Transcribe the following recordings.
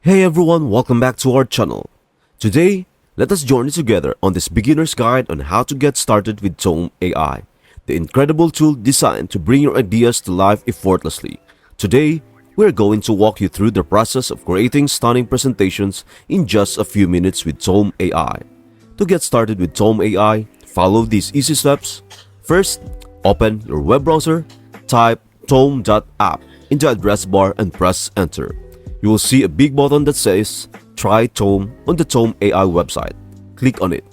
Hey everyone, welcome back to our channel. Today, let us journey together on this beginner's guide on how to get started with Tome AI, the incredible tool designed to bring your ideas to life effortlessly. Today, we're going to walk you through the process of creating stunning presentations in just a few minutes with Tome AI. To get started with Tome AI, follow these easy steps. First, open your web browser, type tome.app in the address bar and press enter. You will see a big button that says Try Tome on the Tome AI website. Click on it.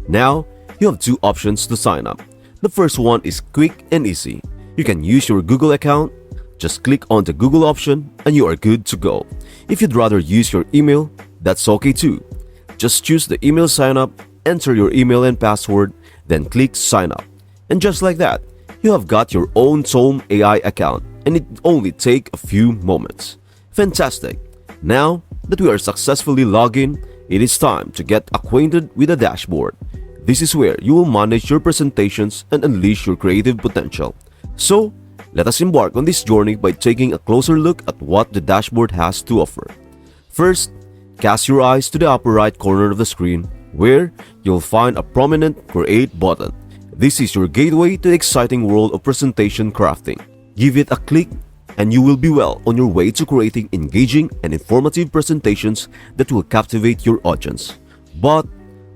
Now, you have two options to sign up. The first one is quick and easy. You can use your Google account. Just click on the Google option and you are good to go. If you'd rather use your email, that's okay too. Just choose the email sign up, enter your email and password, then click sign up. And just like that, you have got your own Tome AI account and it only take a few moments. Fantastic! Now that we are successfully logged in, it is time to get acquainted with the dashboard. This is where you will manage your presentations and unleash your creative potential. So, let us embark on this journey by taking a closer look at what the dashboard has to offer. First, cast your eyes to the upper right corner of the screen where you'll find a prominent Create button. This is your gateway to the exciting world of presentation crafting. Give it a click and you will be well on your way to creating engaging and informative presentations that will captivate your audience. But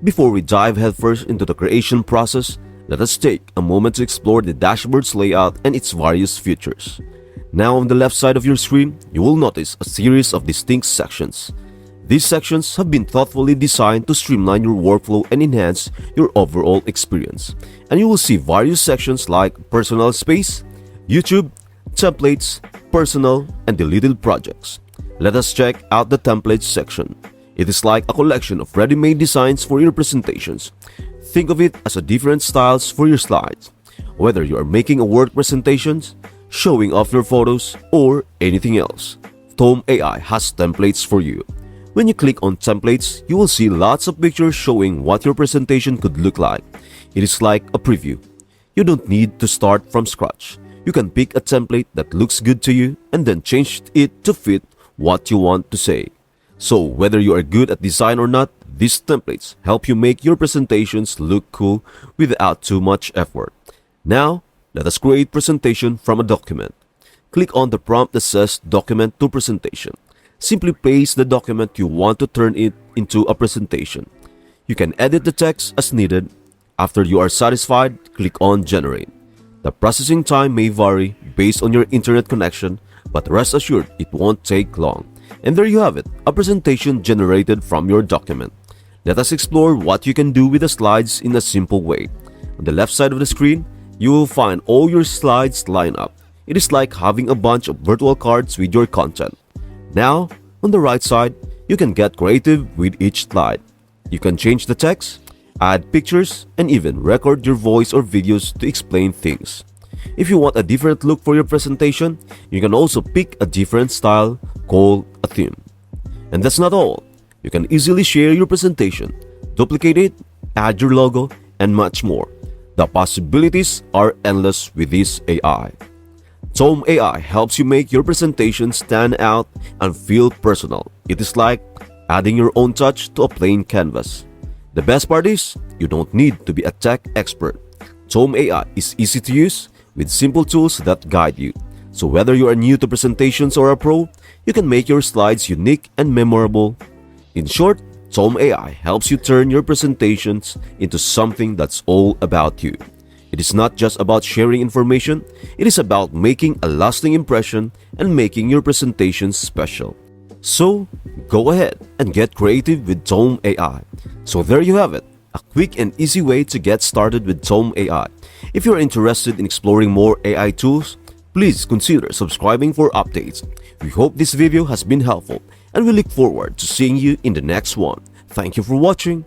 before we dive headfirst into the creation process, let us take a moment to explore the dashboard's layout and its various features. Now on the left side of your screen, you will notice a series of distinct sections. These sections have been thoughtfully designed to streamline your workflow and enhance your overall experience. And you will see various sections like Personal Space, YouTube, Templates, Personal, and Deleted Projects. Let us check out the Templates section. It is like a collection of ready-made designs for your presentations. Think of it as a different styles for your slides. Whether you are making a work presentations, showing off your photos, or anything else, Tome AI has templates for you. When you click on Templates, you will see lots of pictures showing what your presentation could look like. It is like a preview. You don't need to start from scratch. You can pick a template that looks good to you and then change it to fit what you want to say. So whether you are good at design or not, these templates help you make your presentations look cool without too much effort. Now, let us create presentation from a document. Click on the prompt that says Document to Presentation. Simply paste the document you want to turn it into a presentation. You can edit the text as needed. After you are satisfied, click on Generate. The processing time may vary based on your internet connection, but rest assured it won't take long. And there you have it, a presentation generated from your document. Let us explore what you can do with the slides in a simple way. On the left side of the screen, you will find all your slides lined up. It is like having a bunch of virtual cards with your content. Now, on the right side, you can get creative with each slide. You can change the text, add pictures, and even record your voice or videos to explain things. If you want a different look for your presentation, you can also pick a different style called a theme. And that's not all. You can easily share your presentation, duplicate it, add your logo, and much more. The possibilities are endless with this AI. Tome AI helps you make your presentation stand out and feel personal. It is like adding your own touch to a plain canvas. The best part is, you don't need to be a tech expert. Tome AI is easy to use with simple tools that guide you. So whether you are new to presentations or a pro, you can make your slides unique and memorable. In short, Tome AI helps you turn your presentations into something that's all about you. It is not just about sharing information, it is about making a lasting impression and making your presentations special. So, go ahead and get creative with Tome AI. So there you have it, a quick and easy way to get started with Tome AI. If you're interested in exploring more AI tools, please consider subscribing for updates. We hope this video has been helpful and we look forward to seeing you in the next one. Thank you for watching.